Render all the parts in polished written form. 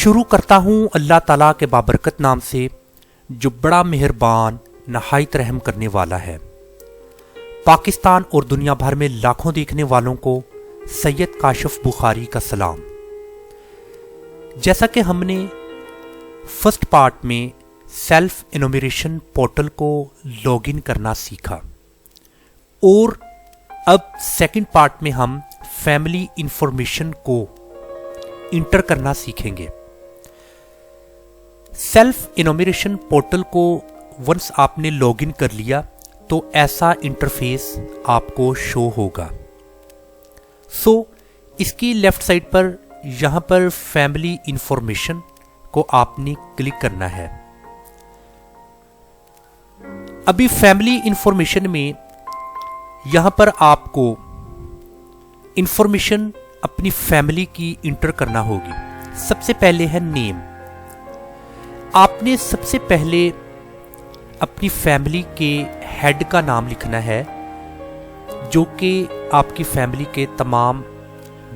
शुरू करता हूँ अल्लाह ताला के बाबरकत नाम से, जो बड़ा मेहरबान नहायत रहम करने वाला है। पाकिस्तान और दुनिया भर में लाखों देखने वालों को सैयद काशिफ बुखारी का सलाम। जैसा कि हमने फर्स्ट पार्ट में सेल्फ एनुमरेशन पोर्टल को लॉगिन करना सीखा और अब सेकंड पार्ट में हम फैमिली इंफॉर्मेशन को इंटर करना सीखेंगे। सेल्फ एनुमरेशन पोर्टल को वंस आपने लॉगिन कर लिया तो ऐसा इंटरफेस आपको शो होगा। इसकी लेफ्ट साइड पर यहां पर फैमिली इंफॉर्मेशन को आपने क्लिक करना है। अभी फैमिली इंफॉर्मेशन में यहां पर आपको इंफॉर्मेशन अपनी फैमिली की इंटर करना होगी। सबसे पहले है नेम। आपने सबसे पहले अपनी फैमिली के हेड का नाम लिखना है, जो कि आपकी फैमिली के तमाम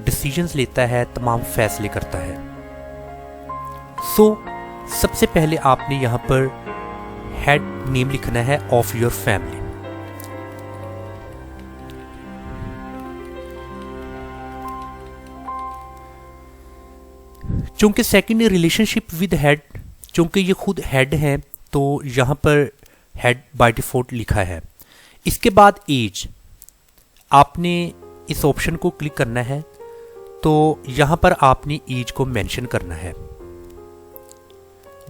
डिसीजंस लेता है, तमाम फैसले करता है। सबसे पहले आपने यहां पर हेड नेम लिखना है ऑफ योर फैमिली। चूंकि सेकंड रिलेशनशिप विद हेड, चूंकि ये खुद हेड हैं तो यहां पर हेड बाय डिफॉल्ट लिखा है। इसके बाद एज, आपने इस ऑप्शन को क्लिक करना है तो यहां पर आपने एज को मेंशन करना है।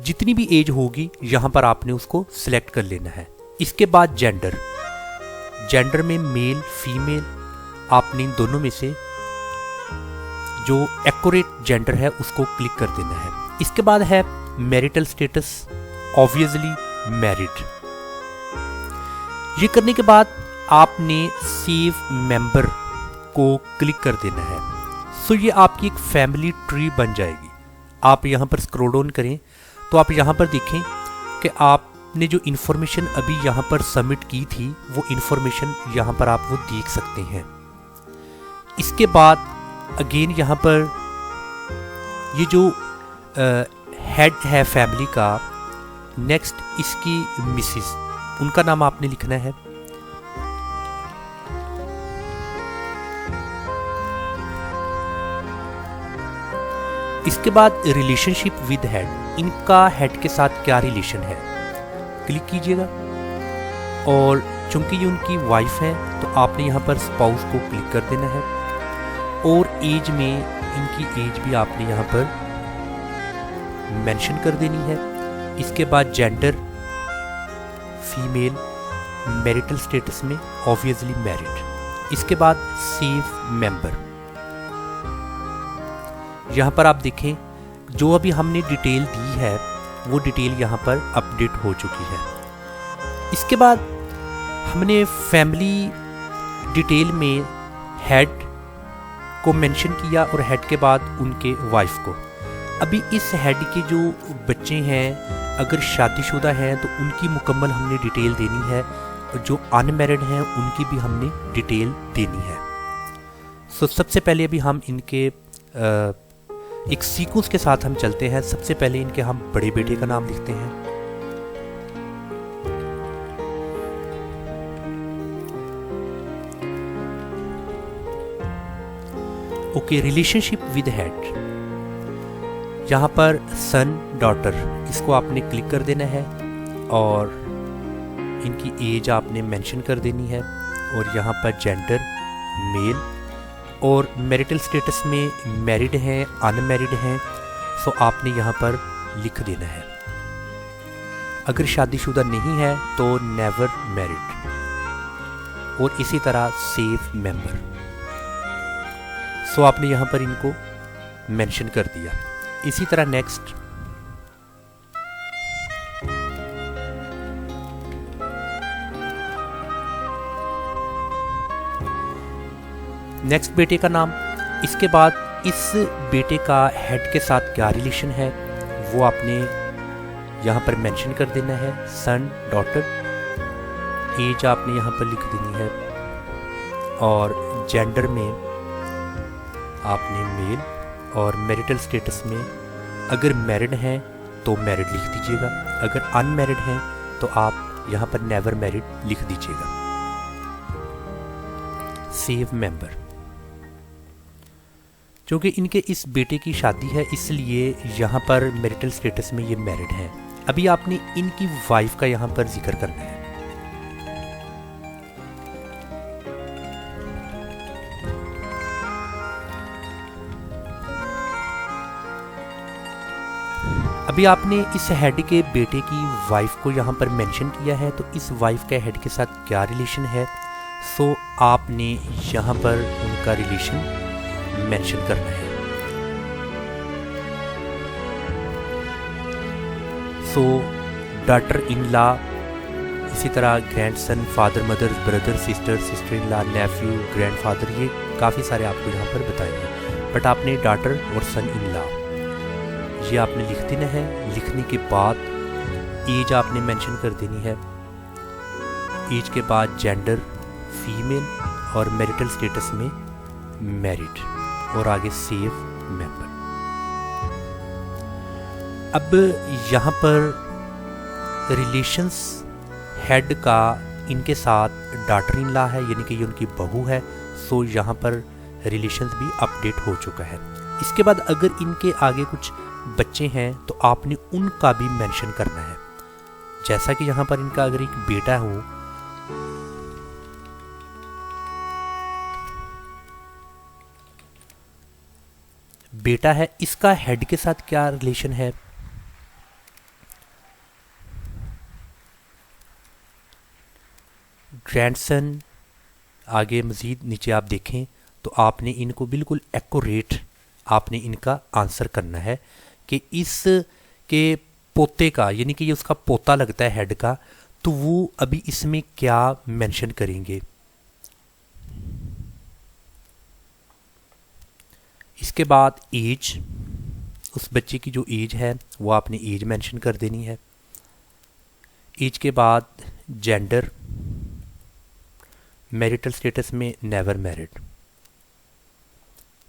जितनी भी एज होगी यहां पर आपने उसको सिलेक्ट कर लेना है। इसके बाद जेंडर, जेंडर में मेल फीमेल आपने इन दोनों में से जो एक्यूरेट जेंडर है उसको क्लिक कर देना है। इसके बाद है मैरिटल स्टेटस, ऑब्वियसली मैरिड। ये करने के बाद आपने सेव मेंबर को क्लिक कर देना है। ये आपकी एक फैमिली ट्री बन जाएगी। आप यहाँ पर स्क्रॉल डाउन करें तो आप यहाँ पर देखें कि आपने जो इन्फॉर्मेशन अभी यहाँ पर सबमिट की थी वो इन्फॉर्मेशन यहाँ पर आप वो देख सकते हैं। इसके बाद अगेन यहाँ पर ये जो हेड है फैमिली का, नेक्स्ट इसकी मिसेस, उनका नाम आपने लिखना है। इसके बाद रिलेशनशिप विद हेड, इनका हेड के साथ क्या रिलेशन है, क्लिक कीजिएगा। और चूंकि ये उनकी वाइफ है तो आपने यहाँ पर स्पाउस को क्लिक कर देना है। और एज में इनकी एज भी आपने यहाँ पर मेंशन कर देनी है। इसके बाद जेंडर फीमेल, मैरिटल स्टेटस में ऑब्वियसली मैरिड। इसके बाद सेव मेंबर, यहाँ पर आप देखें जो अभी हमने डिटेल दी है वो डिटेल यहाँ पर अपडेट हो चुकी है। इसके बाद हमने फैमिली डिटेल में हेड को मेंशन किया और हेड के बाद उनके वाइफ को। अभी इस हेड के जो बच्चे हैं अगर शादीशुदा हैं तो उनकी मुकम्मल हमने डिटेल देनी है, और जो अनमैरिड हैं उनकी भी हमने डिटेल देनी है। सबसे पहले अभी हम इनके एक सीक्वेंस के साथ हम चलते हैं। सबसे पहले इनके हम बड़े बेटे का नाम लिखते हैं। ओके, रिलेशनशिप विद हेड, यहाँ पर सन डॉटर, इसको आपने क्लिक कर देना है और इनकी एज आपने मेंशन कर देनी है। और यहाँ पर जेंडर मेल और मैरिटल स्टेटस में मैरिड हैं अनमैरिड हैं, आपने यहाँ पर लिख देना है। अगर शादीशुदा नहीं है तो नेवर मैरिड। और इसी तरह सेव मेंबर, आपने यहां पर इनको मेंशन कर दिया। इसी तरह नेक्स्ट, बेटे का नाम। इसके बाद इस बेटे का हेड के साथ क्या रिलेशन है वो आपने यहां पर मेंशन कर देना है। सन डॉटर, एज आपने यहां पर लिख देनी है और जेंडर में आपने मेल और मैरिटल स्टेटस में अगर मैरिड हैं तो मैरिड लिख दीजिएगा, अगर अनमैरिड हैं तो आप यहाँ पर नेवर मैरिड लिख दीजिएगा। सेव मेंबर, क्योंकि इनके इस बेटे की शादी है इसलिए यहाँ पर मैरिटल स्टेटस में ये मैरिड हैं। अभी आपने इनकी वाइफ का यहाँ पर जिक्र करना है। अभी आपने इस हेड के बेटे की वाइफ को यहाँ पर मेंशन किया है, तो इस वाइफ के हेड के साथ क्या रिलेशन है, सो आपने यहाँ पर उनका रिलेशन मेंशन करना है। सो डॉटर इन लॉ, इसी तरह grandson, father mother, brother sister, sister in law, nephew, grandfather, ये काफ़ी सारे आपको यहाँ पर बताएंगे। बट आपने डॉटर और सन इन लॉ ये आपने लिख देना है। लिखने के बाद एज आपने मेंशन कर देनी है। एज के बाद जेंडर फीमेल और मैरिटल स्टेटस में मैरिड और आगे सेव मेंबर। अब यहाँ पर रिलेशंस हेड का इनके साथ डॉटर इन लॉ है, यानी कि ये उनकी बहू है। सो यहाँ पर रिलेशंस भी अपडेट हो चुका है। इसके बाद अगर इनके आगे कुछ बच्चे हैं तो आपने उनका भी मेंशन करना है। जैसा कि यहाँ पर इनका अगर एक बेटा हो, बेटा है, इसका हेड के साथ क्या रिलेशन है, ग्रैंडसन, आगे मज़ीद नीचे आप देखें तो आपने इनको बिल्कुल एक्यूरेट आपने इनका आंसर करना है कि इस के पोते का, यानी कि ये उसका पोता लगता है हेड का, तो वो अभी इसमें क्या मेंशन करेंगे। इसके बाद एज, उस बच्चे की जो एज है वो आपने एज मेंशन कर देनी है। एज के बाद जेंडर, मैरिटल स्टेटस में नेवर मैरिड,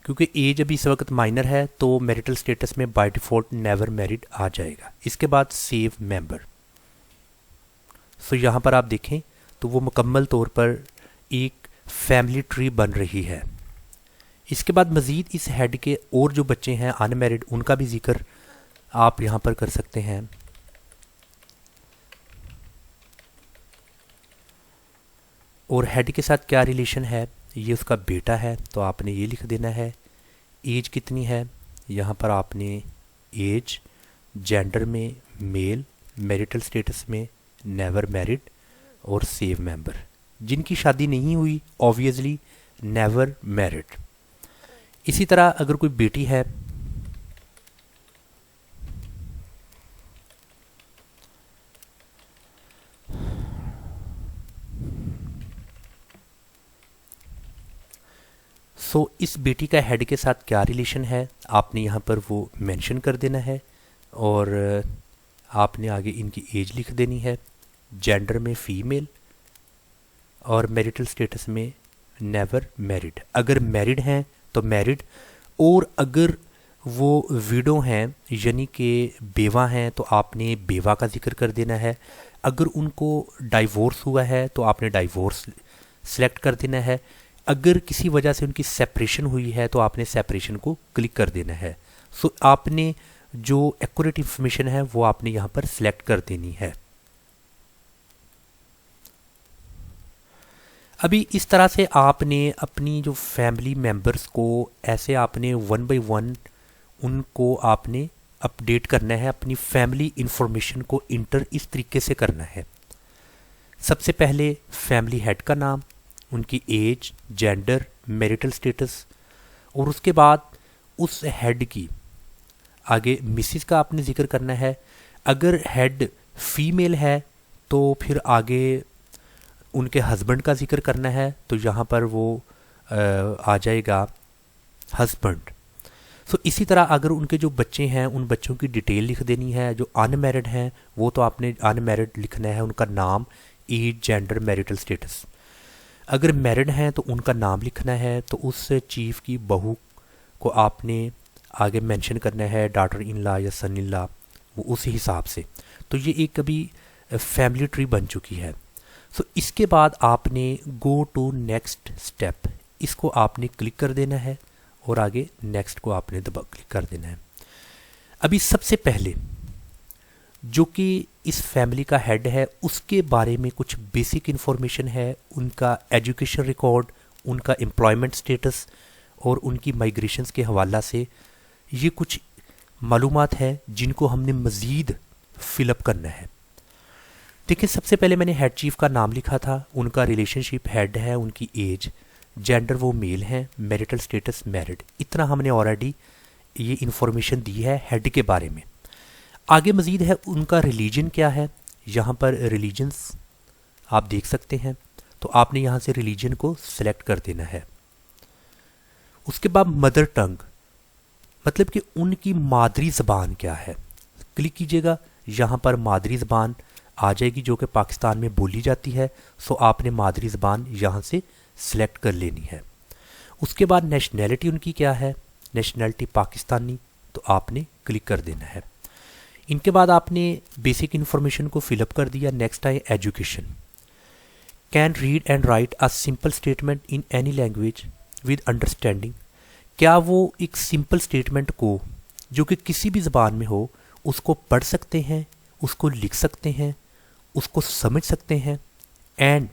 क्योंकि एज अभी इस वक्त माइनर है तो मैरिटल स्टेटस में बाय डिफ़ॉल्ट नेवर मैरिड आ जाएगा। इसके बाद सेव मेंबर। सो यहाँ पर आप देखें तो वो मुकम्मल तौर पर एक फैमिली ट्री बन रही है। इसके बाद मज़ीद इस हेड के और जो बच्चे हैं अनमैरिड, उनका भी जिक्र आप यहाँ पर कर सकते हैं। और हेड के साथ क्या रिलेशन है, ये उसका बेटा है तो आपने ये लिख देना है। एज कितनी है, यहाँ पर आपने एज, जेंडर में मेल, मैरिटल स्टेटस में नेवर मैरिड और सेव मेंबर। जिनकी शादी नहीं हुई ऑब्वियसली नेवर मैरिड। इसी तरह अगर कोई बेटी है, सो इस बेटी का हेड के साथ क्या रिलेशन है आपने यहाँ पर वो मेंशन कर देना है। और आपने आगे इनकी एज लिख देनी है, जेंडर में फीमेल और मैरिटल स्टेटस में नेवर मैरिड। अगर मैरिड हैं तो मैरिड, और अगर वो विडो हैं यानी कि बेवा हैं तो आपने बेवा का जिक्र कर देना है। अगर उनको डाइवोर्स हुआ है तो आपने डाइवोर्स सेलेक्ट कर देना है। अगर किसी वजह से उनकी सेपरेशन हुई है तो आपने सेपरेशन को क्लिक कर देना है। सो आपने जो एक्यूरेट इंफॉर्मेशन है वो आपने यहाँ पर सिलेक्ट कर देनी है। अभी इस तरह से आपने अपनी जो फैमिली मेंबर्स को ऐसे आपने वन बाय वन उनको आपने अपडेट करना है। अपनी फैमिली इंफॉर्मेशन को इंटर इस तरीके से करना है। सबसे पहले फैमिली हेड का नाम, उनकी एज, जेंडर, मैरिटल स्टेटस, और उसके बाद उस हेड की आगे मिसिस का आपने जिक्र करना है। अगर हेड फीमेल है तो फिर आगे उनके हस्बैंड का जिक्र करना है, तो यहाँ पर वो आ जाएगा हस्बैंड। सो इसी तरह अगर उनके जो बच्चे हैं उन बच्चों की डिटेल लिख देनी है। जो अनमैरिड हैं वो तो आपने अनमैरिड लिखना है, उनका नाम, एज, जेंडर, मैरिटल स्टेटस। अगर मैरिड हैं तो उनका नाम लिखना है। तो उस चीफ की बहू को आपने आगे मेंशन करना है डॉटर इन लॉ या सन इन लॉ, वो उस हिसाब से। तो ये एक अभी फैमिली ट्री बन चुकी है। सो इसके बाद आपने गो टू नेक्स्ट स्टेप, इसको आपने क्लिक कर देना है और आगे नेक्स्ट को आपने दबा क्लिक कर देना है। अभी सबसे पहले जो कि इस फैमिली का हेड है उसके बारे में कुछ बेसिक इन्फॉर्मेशन है, उनका एजुकेशन रिकॉर्ड, उनका एम्प्लॉयमेंट स्टेटस और उनकी माइग्रेशंस के हवाला से ये कुछ मालूमात है जिनको हमने मज़ीद फिलअप करना है। देखिए सबसे पहले मैंने हेड चीफ का नाम लिखा था, उनका रिलेशनशिप हेड है, उनकी एज, जेंडर वो मेल हैं, मैरिटल स्टेटस मैरिड, इतना हमने ऑलरेडी ये इन्फॉर्मेशन दी है हेड के बारे में। आगे मज़ीद है उनका रिलीजन क्या है, यहाँ पर रिलीजन्स आप देख सकते हैं, तो आपने यहाँ से रिलीजन को सिलेक्ट कर देना है। उसके बाद मदर टंग, मतलब कि उनकी मादरी ज़बान क्या है, क्लिक कीजिएगा, यहाँ पर मादरी ज़बान आ जाएगी जो कि पाकिस्तान में बोली जाती है। सो आपने मादरी ज़बान यहाँ से सिलेक्ट कर लेनी है। उसके बाद नेशनैलिटी उनकी क्या है, नेशनैलिटी पाकिस्तानी, तो आपने क्लिक कर देना है। इनके बाद आपने बेसिक इन्फॉर्मेशन को फिलअप कर दिया। नेक्स्ट आए education, can read and right a simple statement in any language with understanding, क्या वो एक सिंपल स्टेटमेंट को जो कि किसी भी ज़बान में हो उसको पढ़ सकते हैं, उसको लिख सकते हैं, उसको समझ सकते हैं। And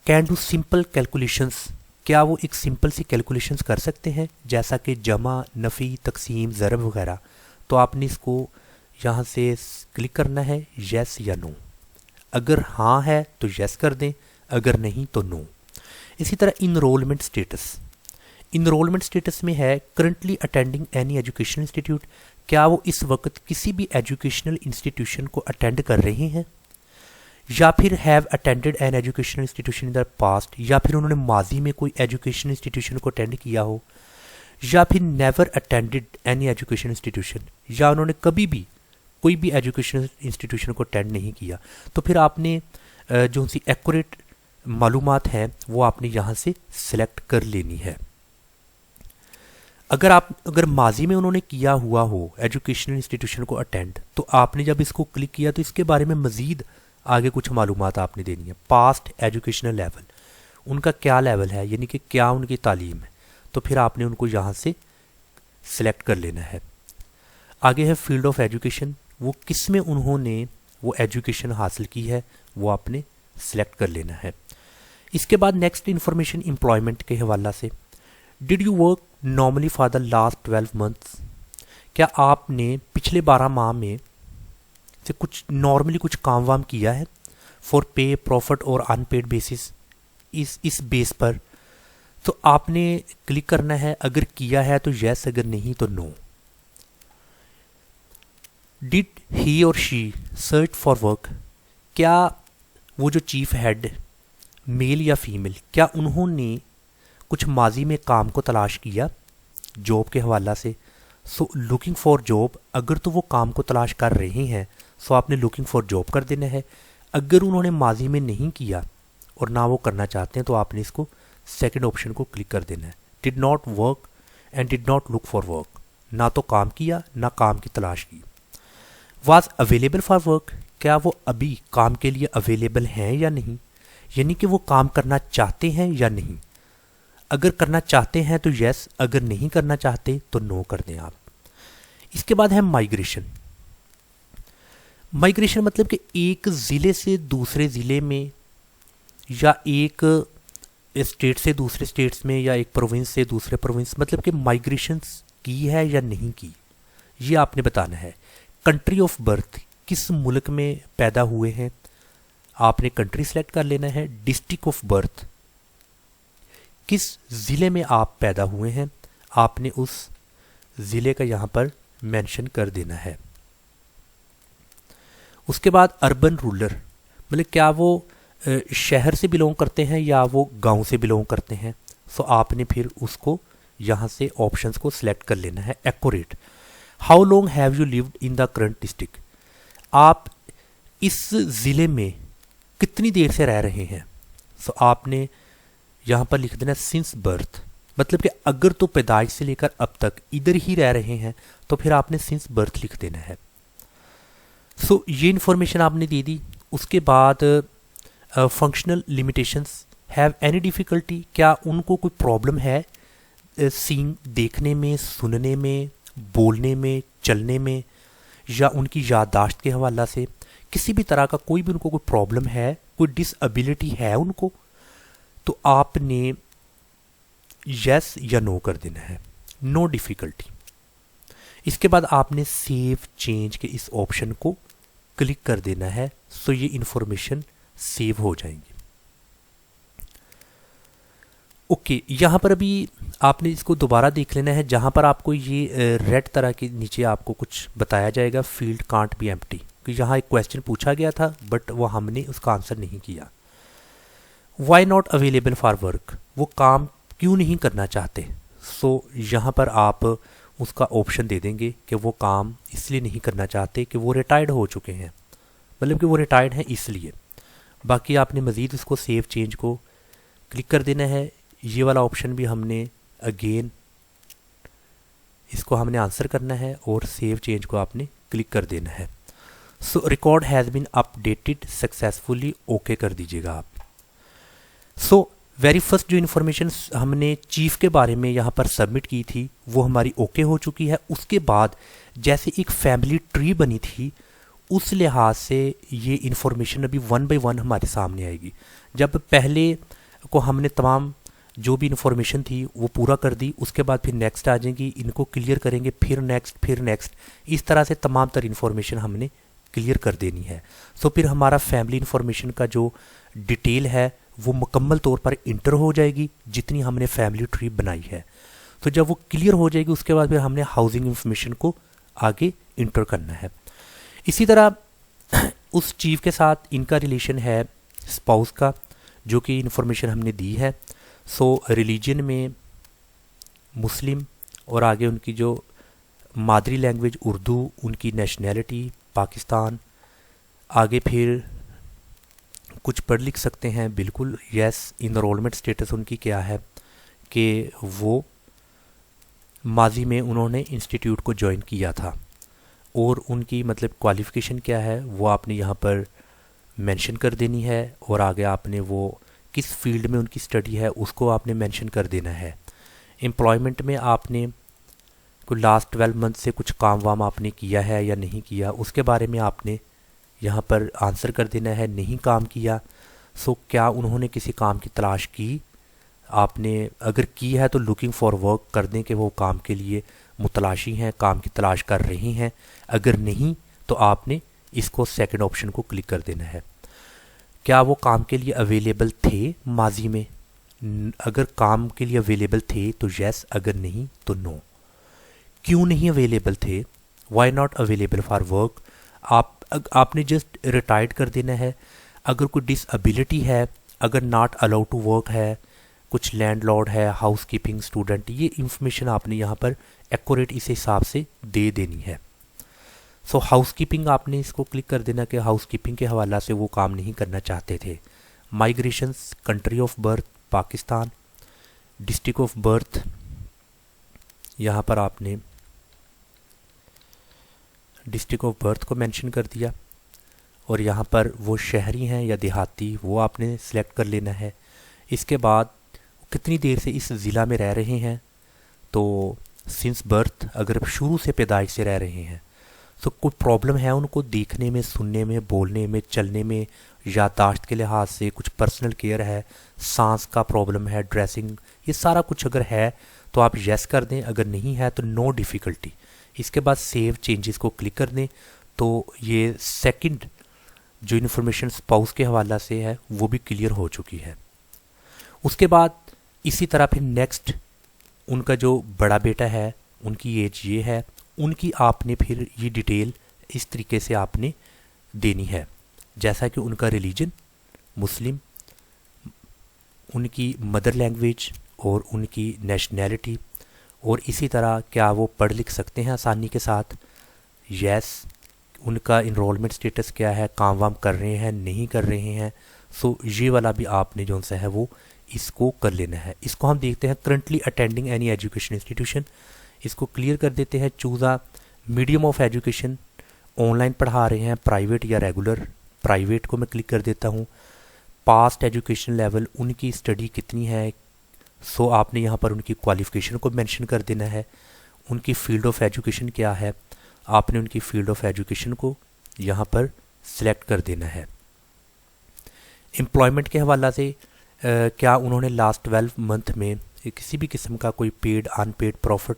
can do simple calculations, क्या वो एक सिंपल सी कैलकुलेशंस कर सकते हैं जैसा कि जमा, नफ़ी, तकसीम, ज़रब वगैरह। तो आपने इसको यहाँ से क्लिक करना है येस या नो, अगर हाँ है तो येस कर दें, अगर नहीं तो नो। इसी तरह इनरोलमेंट स्टेटस, इनरोलमेंट स्टेटस में है currently attending any educational institute, क्या वो इस वक्त किसी भी एजुकेशनल इंस्टीट्यूशन को अटेंड कर रहे हैं, या फिर have attended an educational institution in the past, या फिर उन्होंने माजी में कोई एजुकेशनल इंस्टीट्यूशन को अटेंड किया हो, या फिर never attended any education institution, या उन्होंने कभी भी कोई भी एजुकेशनल इंस्टीट्यूशन को अटेंड नहीं किया। तो फिर आपने जो सी एक्यूरेट मालूमात हैं वो आपने यहाँ से सिलेक्ट कर लेनी है। अगर माजी में उन्होंने किया हुआ हो एजुकेशनल इंस्टीट्यूशन को अटेंड, तो आपने जब इसको क्लिक किया तो इसके बारे में मज़ीद आगे कुछ मालूमात आपने देनी है। पास्ट एजुकेशनल लेवल, उनका क्या लेवल है, यानी कि क्या उनकी तालीम है, तो फिर आपने उनको यहाँ से सिलेक्ट कर लेना है। आगे है फील्ड ऑफ एजुकेशन, वो किस में उन्होंने वो एजुकेशन हासिल की है वो आपने सिलेक्ट कर लेना है। इसके बाद नेक्स्ट इन्फॉर्मेशन एम्प्लॉयमेंट के हवाला से, did you work normally for the last 12 months, क्या आपने पिछले 12 माह में से कुछ नॉर्मली कुछ काम वाम किया है, फॉर पे, प्रॉफिट और अनपेड बेसिस, इस बेस पर। तो आपने क्लिक करना है, अगर किया है तो यस, अगर नहीं तो नो। डिड ही और शी सर्च फॉर वर्क, क्या वो जो चीफ हेड मेल या फीमेल, क्या उन्होंने कुछ माजी में काम को तलाश किया जॉब के हवाला से। सो लुकिंग फॉर जॉब, अगर तो वो काम को तलाश कर रहे हैं सो आपने लुकिंग फॉर जॉब कर देना है। अगर उन्होंने माजी में नहीं किया और ना वो करना चाहते हैं तो आपने इसको सेकंड ऑप्शन को क्लिक कर देना है, did not work and did not look for work, ना तो काम किया ना काम की तलाश की। वाज अवेलेबल फॉर वर्क, क्या वो अभी काम के लिए अवेलेबल हैं या नहीं, यानी कि वो काम करना चाहते हैं या नहीं। अगर करना चाहते हैं तो यस, अगर नहीं करना चाहते तो नो कर दें आप। इसके बाद है माइग्रेशन। माइग्रेशन मतलब कि एक ज़िले से दूसरे ज़िले में, या एक स्टेट से दूसरे स्टेट्स में, या एक प्रोविंस से दूसरे प्रोविंस, मतलब कि माइग्रेशन की है या नहीं की, ये आपने बताना है। कंट्री ऑफ बर्थ, किस मुल्क में पैदा हुए हैं, आपने कंट्री सेलेक्ट कर लेना है। डिस्ट्रिक्ट ऑफ बर्थ, किस ज़िले में आप पैदा हुए हैं, आपने उस ज़िले का यहाँ पर मेंशन कर देना है। उसके बाद अर्बन रूरल, मतलब क्या वो शहर से बिलोंग करते हैं या वो गांव से बिलोंग करते हैं। सो आपने फिर उसको यहाँ से ऑप्शंस को सिलेक्ट कर लेना है। Accurate, how long have you lived in the current district, आप इस ज़िले में कितनी देर से रह रहे हैं। सो आपने यहाँ पर लिख देना सिंस बर्थ, मतलब कि अगर तो पैदाइश से लेकर अब तक इधर ही रह रहे हैं तो फिर आपने सिंस बर्थ लिख देना है। सो ये इन्फॉर्मेशन आपने दे दी। उसके बाद functional limitations, have any difficulty, क्या उनको कोई प्रॉब्लम है सीइंग, देखने में, सुनने में, बोलने में, चलने में, या उनकी याददाश्त के हवाला से किसी भी तरह का कोई भी उनको कोई प्रॉब्लम है, कोई डिसएबिलिटी है उनको, तो आपने यस या नो कर देना है, नो डिफ़िकल्टी। इसके बाद आपने सेव चेंज के इस ऑप्शन को क्लिक कर देना है। सो ये इंफॉर्मेशन सेव हो जाएंगी। ओके, यहाँ पर अभी आपने इसको दोबारा देख लेना है, जहाँ पर आपको ये रेड तरह के नीचे आपको कुछ बताया जाएगा, फील्ड कांट बी एम्प्टी, कि यहाँ एक क्वेश्चन पूछा गया था बट वो हमने उसका आंसर नहीं किया। Why not available for work, वो काम क्यों नहीं करना चाहते। सो यहाँ पर आप उसका ऑप्शन दे देंगे कि वो काम इसलिए नहीं करना चाहते कि वो रिटायर्ड हो चुके हैं, मतलब कि वो रिटायर्ड हैं इसलिए। बाकी आपने मज़ीद उसको सेव चेंज को क्लिक कर देना है। ये वाला ऑप्शन भी हमने अगेन इसको हमने आंसर करना है और सेव चेंज को आपने क्लिक कर देना है। So record has been updated successfully, okay कर दीजिएगा आप। सो वेरी फर्स्ट जो इन्फॉर्मेशन हमने चीफ के बारे में यहाँ पर सबमिट की थी वो हमारी ओके हो चुकी है। उसके बाद जैसे एक फैमिली ट्री बनी थी उस लिहाज से ये इन्फॉर्मेशन अभी वन बाय वन हमारे सामने आएगी। जब पहले को हमने तमाम जो भी इन्फॉर्मेशन थी वो पूरा कर दी, उसके बाद फिर नेक्स्ट आ जाएंगी, इनको क्लियर करेंगे, फिर नेक्स्ट, इस तरह से तमाम तर इन्फॉर्मेशन हमने क्लियर कर देनी है। सो फिर हमारा फैमिली इन्फॉर्मेशन का जो डिटेल है वो मुकम्मल तौर पर इंटर हो जाएगी जितनी हमने फैमिली ट्री बनाई है। तो जब वो क्लियर हो जाएगी उसके बाद फिर हमने हाउसिंग इन्फॉर्मेशन को आगे इंटर करना है। इसी तरह उस चीफ के साथ इनका रिलेशन है स्पाउस का, जो कि इन्फॉर्मेशन हमने दी है। सो रिलीजन में मुस्लिम, और आगे उनकी जो मादरी लैंग्वेज उर्दू, उनकी नेशनैलिटी पाकिस्तान, आगे फिर कुछ पढ़ लिख सकते हैं बिल्कुल, यस। इनरोलमेंट स्टेटस उनकी क्या है कि वो माजी में उन्होंने इंस्टीट्यूट को ज्वाइन किया था, और उनकी मतलब क्वालिफ़िकेशन क्या है वो आपने यहाँ पर मेंशन कर देनी है, और आगे आपने वो किस फील्ड में उनकी स्टडी है उसको आपने मेंशन कर देना है। एम्प्लॉयमेंट में आपने कोई लास्ट 12 मंथ से कुछ काम वाम आपने किया है या नहीं किया, उसके बारे में आपने यहाँ पर आंसर कर देना है, नहीं काम किया। सो क्या उन्होंने किसी काम की तलाश की, आपने अगर की है तो लुकिंग फॉर वर्क कर दें कि वो काम के लिए मुतलाशी हैं, काम की तलाश कर रही हैं। अगर नहीं तो आपने इसको सेकंड ऑप्शन को क्लिक कर देना है। क्या वो काम के लिए अवेलेबल थे माजी में, अगर काम के लिए अवेलेबल थे तो यस, अगर नहीं तो नो। क्यों नहीं अवेलेबल थे, why not available for work, आपने जस्ट रिटायर्ड कर देना है। अगर कोई डिसएबिलिटी है, अगर नॉट अलाउड टू वर्क है, कुछ लैंडलॉर्ड है, हाउस कीपिंग स्टूडेंट, ये इंफॉर्मेशन आपने यहाँ पर एक्यूरेट इस हिसाब से दे देनी है। सो हाउस कीपिंग आपने इसको क्लिक कर देना कि हाउस कीपिंग के हवाला से वो काम नहीं करना चाहते थे। Migrations, country of birth Pakistan, district of birth यहाँ पर आपने डिस्ट्रिक्ट ऑफ बर्थ को मेंशन कर दिया, और यहाँ पर वो शहरी हैं या देहाती वो आपने सेलेक्ट कर लेना है। इसके बाद कितनी देर से इस ज़िला में रह रहे हैं, तो सिंस बर्थ, अगर शुरू से पैदाइश से रह रहे हैं तो कोई प्रॉब्लम है उनको देखने में, सुनने में, बोलने में, चलने में, याददाश्त के लिहाज से, कुछ पर्सनल केयर है, सांस का प्रॉब्लम है, ड्रेसिंग, ये सारा कुछ अगर है तो आप यस कर दें, अगर नहीं है तो नो डिफ़िकल्टी। इसके बाद सेव चेंजेस को क्लिक कर दें। तो ये सेकंड जो इन्फॉर्मेशन स्पाउस के हवाला से है वो भी क्लियर हो चुकी है। उसके बाद इसी तरह फिर नेक्स्ट उनका जो बड़ा बेटा है उनकी एज ये है, उनकी आपने फिर ये डिटेल इस तरीके से आपने देनी है, जैसा कि उनका रिलीजन मुस्लिम, उनकी मदर लैंग्वेज और उनकी नेशनैलिटी, और इसी तरह क्या वो पढ़ लिख सकते हैं आसानी के साथ, यस। उनका इनरोलमेंट स्टेटस क्या है, काम वाम कर रहे हैं नहीं कर रहे हैं। सो ये वाला भी आपने जो सा है वो इसको कर लेना है। इसको हम देखते हैं currently attending any education institution, इसको क्लियर कर देते हैं। Choose a medium of education, online पढ़ा रहे हैं प्राइवेट या रेगुलर, प्राइवेट को मैं क्लिक कर देता हूँ। पास्ट एजुकेशन लेवल, उनकी स्टडी कितनी है, सो आपने यहाँ पर उनकी क्वालिफ़िकेशन को मेंशन कर देना है। उनकी फील्ड ऑफ एजुकेशन क्या है, आपने उनकी फील्ड ऑफ एजुकेशन को यहाँ पर सिलेक्ट कर देना है। एम्प्लॉयमेंट के हवाला से क्या उन्होंने लास्ट 12 मंथ में किसी भी किस्म का कोई पेड अनपेड प्रॉफिट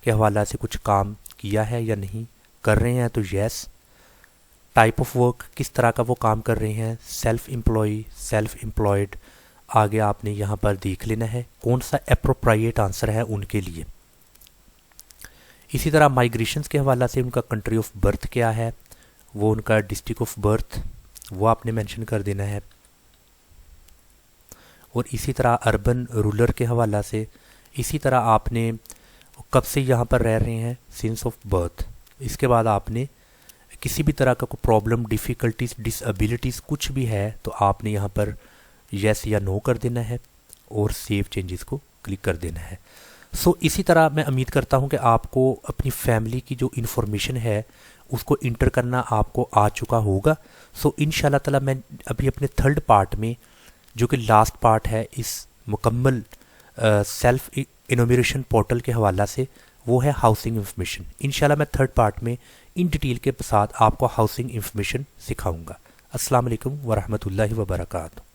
के हवाला से कुछ काम किया है या नहीं, कर रहे हैं तो येस। टाइप ऑफ वर्क, किस तरह का वो काम कर रहे हैं, सेल्फ एम्प्लॉय, सेल्फ एम्प्लॉयड, आगे आपने यहाँ पर देख लेना है कौन सा एप्रोप्रिएट आंसर है उनके लिए। इसी तरह माइग्रेशंस के हवाला से उनका कंट्री ऑफ बर्थ क्या है, वो उनका डिस्ट्रिक्ट ऑफ बर्थ वो आपने मेंशन कर देना है। और इसी तरह अर्बन रूरल के हवाला से इसी तरह आपने कब से यहाँ पर रह रहे हैं, सिंस ऑफ बर्थ। इसके बाद आपने किसी भी तरह का कोई प्रॉब्लम, डिफ़िकल्टीज, डिसएबिलिटीज़ कुछ भी है तो आपने यहाँ पर येस या नो कर देना है और सेव चेंजेस को क्लिक कर देना है। सो इसी तरह मैं उम्मीद करता हूँ कि आपको अपनी फैमिली की जो इन्फॉर्मेशन है उसको इंटर करना आपको आ चुका होगा। सो इंशाल्लाह ताला मैं अभी अपने थर्ड पार्ट में, जो कि लास्ट पार्ट है इस मुकम्मल सेल्फ इनोमिनेशन पोर्टल के हवाला से, वो है हाउसिंग इंफॉर्मेशन। इंशाल्लाह मैं थर्ड पार्ट में इन डिटेल के साथ आपको हाउसिंग इंफॉर्मेशन सिखाऊंगा। अस्सलाम वालेकुम वरहमतुल्लाहि वबरकातुहू।